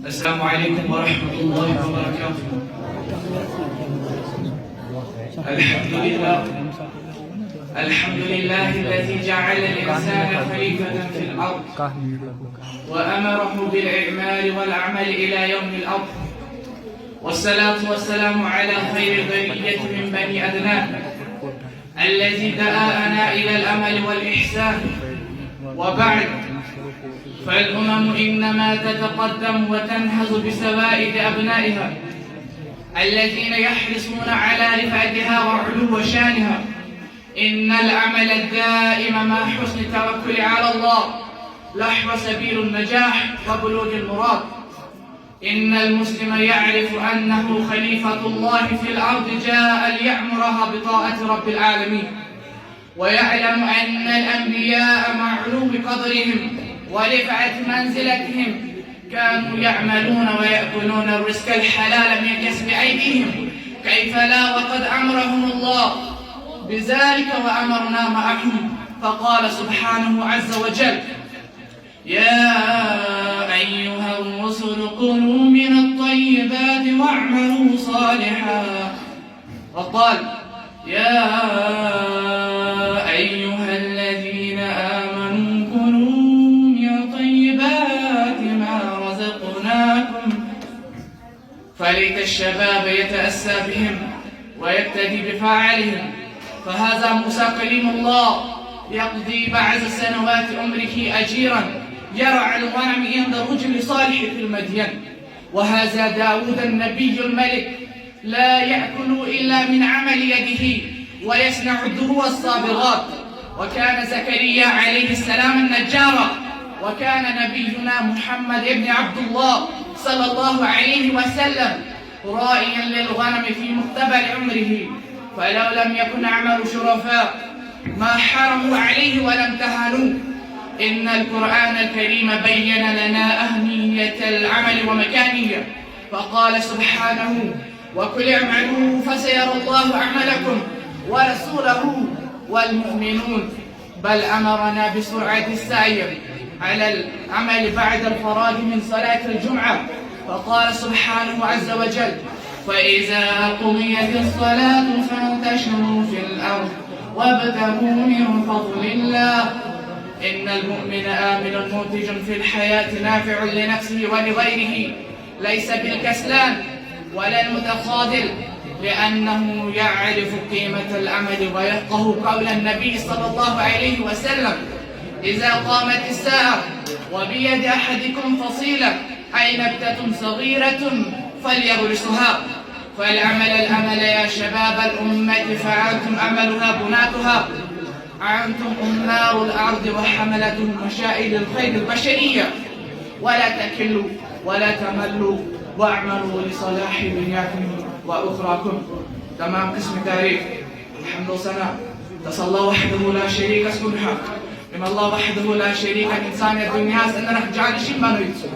السلام عليكم ورحمة الله وبركاته. الحمد لله الذي جعل الإنسان خليفة في الأرض وأمره بالإعمال والعمل إلى يوم الأرض، والصلاة والسلام على خير البرية من بني أدنان الذي دعانا إلى الأمل والإحسان. وبعد، فالأمم إنما تتقدم وتنهض بسوائد أبنائها الذين يحرصون على رفعتها وعلو شانها. إن العمل الدائم مع حسن التوكل على الله نحو سبيل النجاح وبلوغ المراد. إن المسلم يعرف أنه خليفة الله في الأرض جاء ليعمرها بطاعة رب العالمين، ويعلم أن الأنبياء مع علو قدرهم ورفعة منزلتهم كانوا يعملون ويأكلون الرزق الحلال من كسب أيديهم، كيف لا وقد أمرهم الله بذلك وأمرنا معهم. فقال سبحانه عز وجل: يا أيها الرسل كلوا من الطيبات واعملوا صالحا. وقال: يا أيها الذين آمنوا كلوا من طيبات ما رزقناكم. فليت الشباب يتأسى بهم ويقتدي بفاعلهم، فهذا موسى كليم الله يقضي بعض سنوات عمره أجيرا يرعى الغنم عند رجل صالح في المدين. وهذا داود النبي الملك لا يأكل إلا من عمل يده ويصنع الدروع الصابغات. وكان زكريا عليه السلام النجار. وكان نبينا محمد بن عبد الله صلى الله عليه وسلم راعيا للغنم في مقتبل عمره، فلو لم يكن عمل شرفاء ما حرموا عليه ولا امتهنوه. إن القرآن الكريم بين لنا أهمية العمل ومكانية، فقال سبحانه: وكل اعملوا فسيرى الله أعمالكم ورسوله والمؤمنون. بل أمرنا بسرعة السعي على العمل بعد الفراغ من صلاة الجمعة، فقال سبحانه عز وجل: فإذا قضيت الصلاة فانتشروا في الأرض وابتغوا من فضل الله. إن المؤمن آمن منتج في الحياة نافع لنفسه ولغيره، ليس بالكسلان ولا المتخاذل، لأنه يعرف قيمة العمل ويفقه قول النبي صلى الله عليه وسلم: إذا قامت الساعة وبيد أحدكم فصيلة أي نبتة صغيرة فليغرسها. فالعمل يا شباب الأمة، فأنتم أملها بناتها، أنتم أمار الأرض وحملتهم مشائل الخير البشرية. ولا تكلوا ولا تملوا واعملوا لصلاح دنياكم وأخراكم. تمام قسم تاريخ. الحمد والثناء تصلى وحده لا شريك سبحانه. إن الله وحده لا شريك إنسان الدنيا سنرح جعلشين بنيتسو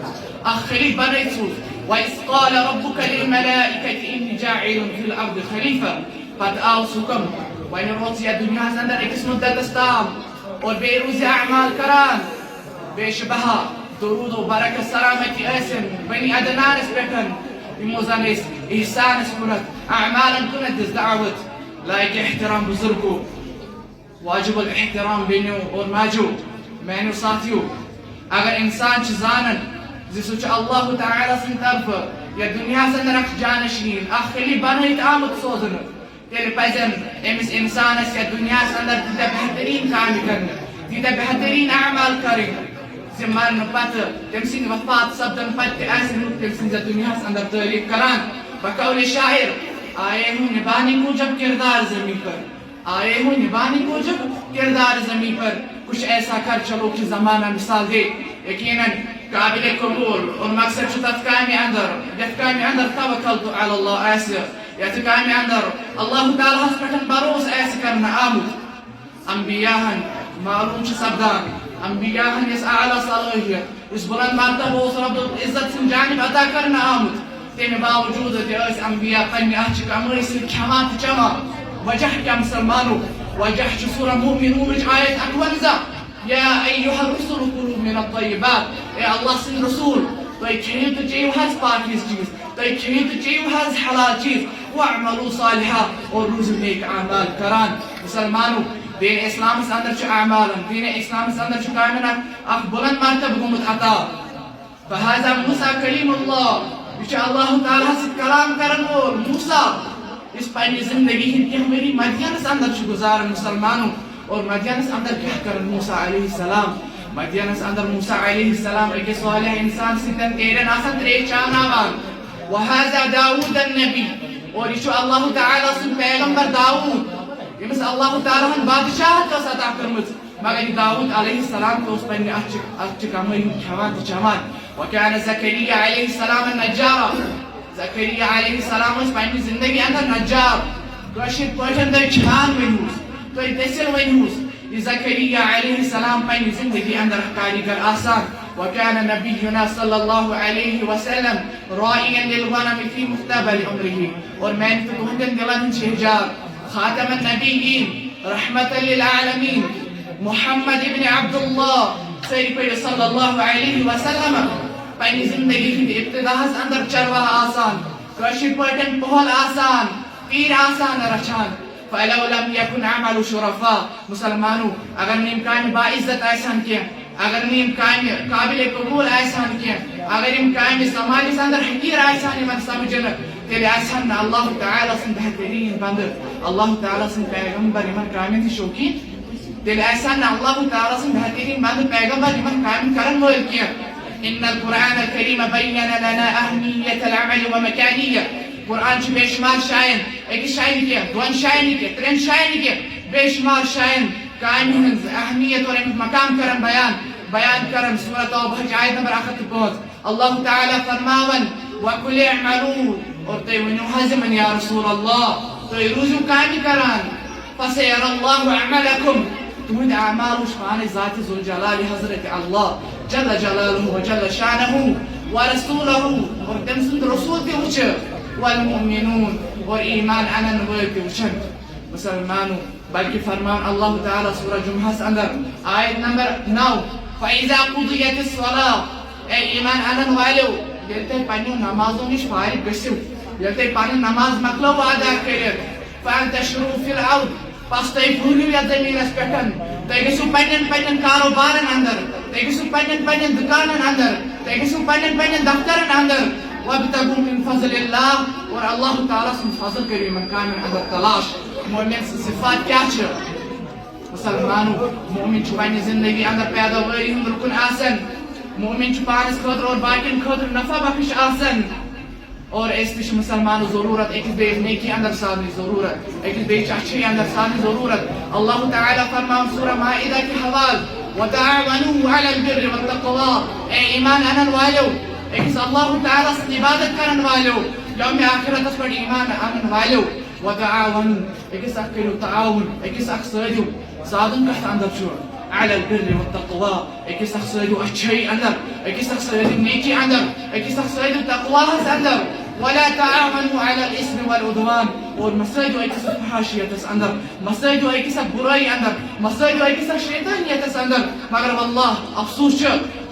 أخلي بنيتسو. وإذ قال ربك للملائكة إني جاعل في الأرض خليفة قد أوصكم وإن الروتي الدنيا سندر إكسمو الدستام والبيروز أعمال كران بيشبها درود وبركة سلامة أسن بني أدنان سبكن بموزانيس إحسان سكنت أعمالا كنت دعوت لايك احترام بزرقو واجب الاحترام بينو والماجو مانو ساتيو. أگر إنسان چزانن زيسوچ الله تعالى سنطرف يا دنيا سنرخ جانشين أخلي بنيت آمد صوزن تیل پزن امس إنسان يا دنيا سندر تيدا بهترين كامي کرن تيدا بهترين أعمال کرن زمان نبات تمسين وفات سبدن پت أسن تمسين ذا دنيا سندر تعريف کران. بقول شاعر: آئے ہوں نبانی کو جب کردار زمین پر، آئے ہوں نبانی کو جب کردار زمین پر، کچھ ایسا کر چلو کہ زمانہ مثال دے. یقیناً قابل قبول اور مقصد شو تفكامي أندر توكلت على الله آسر يتكامي أندر الله تعالى هسبتن بروس آسر كرنا آمد. أنبياهن معلوم شو سبدان، أنبياهن يسعى على صلاحية يسبرن مرتبة وصرب العزة سنجانب أدا كرنا آمد. تيمي باوجود تيوس أنبياء قني أحجك أمري سيد كمات جمع وجحك يا مسلمانو وجحك صورة مؤمنون آية أكوانزا يا أيها الرسل كلوا من الطيبات. اے اللہ سن رسول تُہۍ کھیٚیِو تہٕ چیٚیِو حظ پاکیز چیٖز، تُہۍ کھیٚیِو تہٕ چیٚیِو حظ حلال چیٖز، وَاعْمَلُوا صالحا اور روٗزِو نیک اعمال کران. مسلمانو دین اسلامس اندر چھُ اعمالن، دین اسلامس اندر چھُ کامٮ۪ن اکھ بُلند مرتبہ گوٚمُت عطا. فہذا موسیٰ کلیم اللہ، یہ چھُ اللہ تعالیٰ سۭتۍ کلام کرن وول موسیٰ یُس پننہِ زندگی ہٕنٛدۍ کینٛہہ ؤری مدینس اندر چھُ گُزاران. مسلمانو اور مدینس اندر کیٛاہ کرن موسیٰ علیہ السلام؟ مدینس اندر موسیٰ علیہ السلام أکِس صالح انسان سۭتۍ تیرن آسان تریش چاوناوان. وہذا داؤد النبی، اور یہ چھُ اللہ تعالیٰ سُنٛد پیغمبر داؤد ییٚمِس اللہ تعالیٰ ہن بادشاہت ٲس عطا کٔرمٕژ، مگر یہِ داؤد علیہ السلام تہِ اوس پننہِ اتھچہِ کمٲے ہُنٛد کھٮ۪وان تہٕ چٮ۪وان. وكان زكريا عليه السلام النجار، زكريا عليه السلام ٲسۍ پننہِ زندگی اندر نجار. کٲشِر پٲٹھۍ تُہۍ چھان ؤنۍہوٗس، تُہۍ دٔسِل ؤنۍہوٗس، یہ زكريا عليه السلام پننہِ زندگی اندر کاریگر آسان. وكان نبينا صلى الله عليه وسلم راعيا للغنم في مقتبل عمره، اور میانہِ تہٕ تُہنٛدٮ۪ن دلن ہُنٛد شہجار خاتم النبيين رحمة للعالمين محمد ابن عبد الله سٲری پٲٹھۍ صلی اللہ علیہ وسلم پننہِ زندگی ہٕنٛدِ ابتداہس اندر چرواہ آسان، کٲشِر پٲٹھۍ پۄہل آسان، تیٖر آسان رچھان. فلو لم يكن عمل شرفاء. مسلمانو اگر نہٕ یِم کامہِ باعزت آسان کینٛہہ، اگر نہٕ یِم کامہِ قابل قبوٗل آسان کینٛہہ، اگر یِم کامہِ سماجس اندر حقیٖر آسان یِمن سمجھنہٕ، تیٚلہِ آسہن نہٕ اللہ تعالیٰ سٕنٛدۍ بہتریٖن بندٕ، اللہ تعالیٰ سٕنٛدۍ پیغمبر یِمن کامٮ۪ن ہٕنٛدۍ شوقیٖن، تیٚلہِ آسہن نہٕ اللہ تعالیٰ سٕنٛدۍ بہتریٖن بندٕ پیغمبر یِمن کامٮ۪ن کرن وٲلۍ کینٛہہ. إن القرآن الكريم بين لنا أهمية العمل ومكانية. قرآن چھُ بے شمار شاین، أکِس شاین کینٛہہ، دۄن شاین کینٛہہ، ترٛٮ۪ن شاین کینٛہہ، بے شمار شاین کامہِ ہٕنٛز اہمیت اور امیُک مقام کرن بیان کرن. سورہ توبہ آیت نمبر 105 اللہ تعالیٰ فرماون وَقُلِ اعْمَلُوا، اور تُہۍ ؤنِو حظ یِمن یا رسول اللہ تُہۍ روٗزِو کامہِ کران. فَسَيَرَى اللَّهُ أَعْمَالَكُمْ، تُہنٛدۍ اعمال وٕچھ پانے ذاتِ ذوالجلال حضرت اللہ جل جلالہ وجل شانہ ورسولہ، اور تٔمۍ سُنٛد رسول تہِ وٕچھِ، والمؤمنون اور ایمان انن وٲلۍ تہِ وٕچھن. مسلمانو بلکہ فرمان اللہ تعالیٰ سورہ جمعہس اندر آیت نمبر 9 فَإِذَا قُضِيَتِ الصَّلَاةُ، اے ایمان انن والیو ییٚلہِ تُہۍ پننیو نمازو نِش فارغ گٔژھِو، ییٚلہِ تُہۍ پنٕنۍ نماز مۄکلٲو ادا کٔرِتھ، فَانتَشِرُوا فِي الْأَرْضِ، پس تُہۍ پھٔہلِو یتھ زٔمیٖنس پٮ۪ٹھ، تُہۍ گٔژھِو پننٮ۪ن کاروبارن اندر، تُہۍ گٔژھِو پننٮ۪ن دُکانن اندر، تُہۍ گٔژھِو پننٮ۪ن دفترن اندر. وَابْتَغُوا مِن فَضْلِ اللَّهِ، اور اللہ تعالیٰ سُنٛد فضل کٔرِو یِمن کامٮ۪ن اندر تلاش. مومن سٕنٛز صفات کیٛاہ چھِ؟ مسلمانو مومن چھُ پننہِ زندگی اندر پیداوٲری ہُنٛد رُکُن آسان، مومن چھُ پانس خٲطرٕ اور باقین خٲطرٕ نفع بخش آسان. اور أسۍ تہِ چھِ مسلمانو ضروٗرت أکِس بیٚیِس نیکی اندر سادنٕچ ضروٗرت، أکِس بیٚیِس اچھٲیی اندر سادنٕچ ضروٗرت. اللہ تعالیٰ فرماون سورہ مائدہ کہِ حوالہٕ وَتَعَاوَنُوا عَلَى الْبِرِّ وَالتَّقْوَىٰ، اے ایمان انن والیو، أکِس اللہ تعالیٰ سٕنٛز عبادت کرن والیو، یومہِ آخرتس پٮ۪ٹھ ایمان انن والیو. وَتَعَاوَنُوا، أکِس اکھ کٔرِو تعاوُن، أکِس اکھ سٲدِو. سادُن کتھ اندر چھُ؟ عَلَى الْبِرِّ وَالتَّقْوَىٰ، أکِس اکھ سٲدِو اچھٲیی اندر، أکِس اکھ سٲدِو نیکی اندر، أکِس اکھ سٲدِو تقواہس اندر. وَلَا تَعَاوَنُوا عَلَى الْإِثْمِ وَالْعُدْوَانِ، اور مسٲدِو أکِس اکھ فحاشیتس اندر، مسٲدِو أکِس اکھ بُرٲیی اندر، مسٲدِو أکِس اکھ شیطٲنیتس اندر. مگر واللہ افسوس چھُ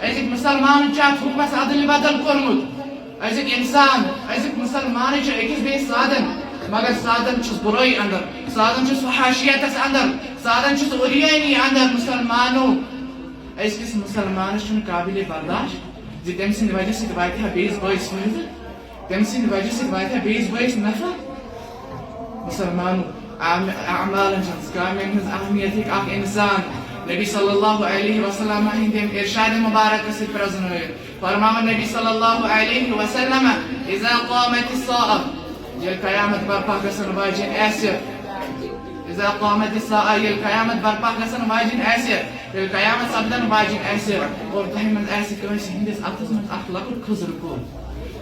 أزِکۍ مسلمانن چھُ اتھ حُکمس ادلہِ بدل کوٚرمُت. أزِکۍ انسان، أزِکۍ مسلمانٕے چھِ أکِس بیٚیِس سادن، مگر سادن چھُس بُرٲیی اندر، سادن چھُس فحاشیتس اندر، سادن چھُس اُریٲنی اندر. مسلمانو أزکِس مسلمانس چھُنہٕ قابلِ برداشت زِ تٔمۍ سٕنٛدِ وجہ سۭتۍ واتہِ ہا بیٚیِس بٲیِس فٲیدٕ، تٔمۍ سٕنٛدِ وجہ سۭتۍ واتہِ ہا بیٚیِس بٲیِس نفع. مسلمانو اعمالن ہٕنٛز کامٮ۪ن ہٕنٛز اہمیت ہیٚکہِ اکھ انسان نبی صلی اللہ علیہ وسلم ہٕنٛدِ ارشادِ مبارکس سۭتۍ پرٛزنٲوِتھ. فرماون نبی صلی اللہ علیہ وسلم اذا قامت الساعة، ییٚلہِ قیامت برپا گژھن واجیٚنۍ آسہِ، اذا قامت الساعة، ییٚلہِ قیامت برپا گژھن واجیٚنۍ آسہِ، ییٚلہِ قیامت سپدن واجیٚنۍ آسہِ، اور تۄہہِ منٛز آسہِ کٲنٛسہِ ہٕنٛدِس اَتھس منٛز اکھ لۄکُٹ خٔزٕر کُل،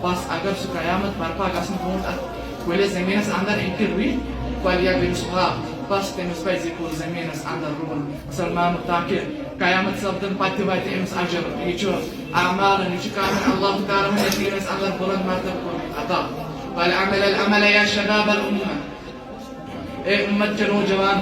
بس اگر سُہ قیامت برپا گژھنہٕ برونٛٹھ اتھ کُلِس زٔمیٖنس اندر ہیٚکہِ رُوِتھ، کۄلہِ یا کٔرِس پاک، بس تٔمِس پزِ یہِ کُل زٔمیٖنس اندر رُوُن. مسلمانو تاکہِ قیامت سپدن پتہٕ تہِ واتہِ أمِس اجر. یہِ چھُ اعمالن، یہِ چھُ کامٮ۪ن اللہ تعالیٰ ہن دیٖنس اندر بُلند مرتبہٕ کوٚرمُت عطا. والعمل العمل یا شباب الامة، اے اُمت چہِ نوجوان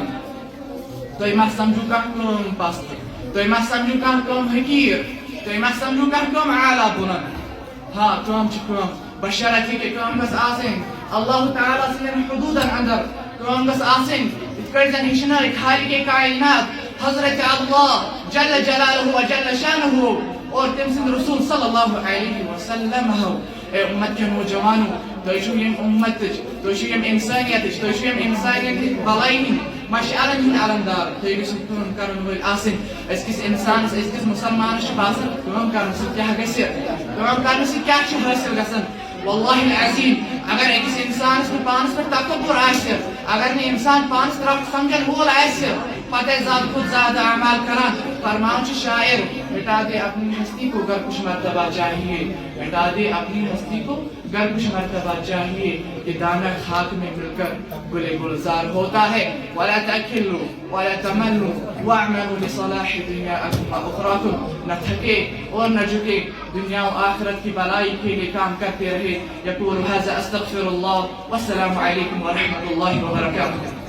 تُہۍ ما سمجھو کانٛہہ کٲم پستہٕ، تُہۍ ما سمجھو کانٛہہ کٲم حقیٖر تُہۍ ما سمجھو کانٛہہ کٲم اعلیٰ بُلنٛد ہاں کٲم چھِ کٲم بشرط یہِ کہِ کٲم گژھِ آسٕنۍ اللہ تعالیٰ سٕنٛدٮ۪ن حدوٗدن انٛدر کٲم گژھِ آسٕنۍ یِتھ کٲٹھۍ زن ہیٚچھنٲے خالقِ کائنات حضرت اللہ جل جلالہ و جل شانہ اور تٔمۍ سٕنٛدۍ رسول صلی اللہ علیہ وسلم ہو اے امت کے نوجوانو تُہۍ چھِو ییٚمہِ اُمتٕچ تُہۍ چھِو ییٚمہِ اِنسٲنیتٕچ تُہۍ چھِو ییٚمہِ اِنسانیت ہٕنٛدۍ بھلٲیی ہٕنٛدۍ مشعلن ہٕنٛدۍ علمدار تُہۍ گٔژھِو کٲم کرن وٲلۍ آسٕنۍ أزکِس اِنسانس أزکِس مُسلمانس چھُ باسان کٲم کرنہٕ سۭتۍ کیٛاہ گژھِ کٲم کرنہٕ سۭتۍ کیٛاہ چھُ حٲصِل گژھان واللہ العظیٖم اگر أکِس اِنسانس نہٕ پانس پٮ۪ٹھ تکبر آسہِ اگر نہٕ اِنسان پانس ترٛکھ سمجھن وول آسہِ پتہٕ آسہِ زیادٕ کھۄتہٕ زیادٕ اعمال کران فرمان چھُ شاعر مٹا دے اپنی ہستی کو گر کچھ مرتبہ چاہیے مٹا دے اپنی ہستی کو گر کچھ مرتبہ چاہیے کہ دانہ خاک میں مل کر گل گلزار ہوتا ہے ولا تأکلوا ولا تملوا واعملوا لصلاح دنیاکم واخراکم نہ تھکے اور نہ جھکے دنیا و آخرت کی بلائی کے لیے کام کرتے رہے یقول هذا استغفر اللہ والسلام علیکم ورحمۃ اللہ وبرکاتہ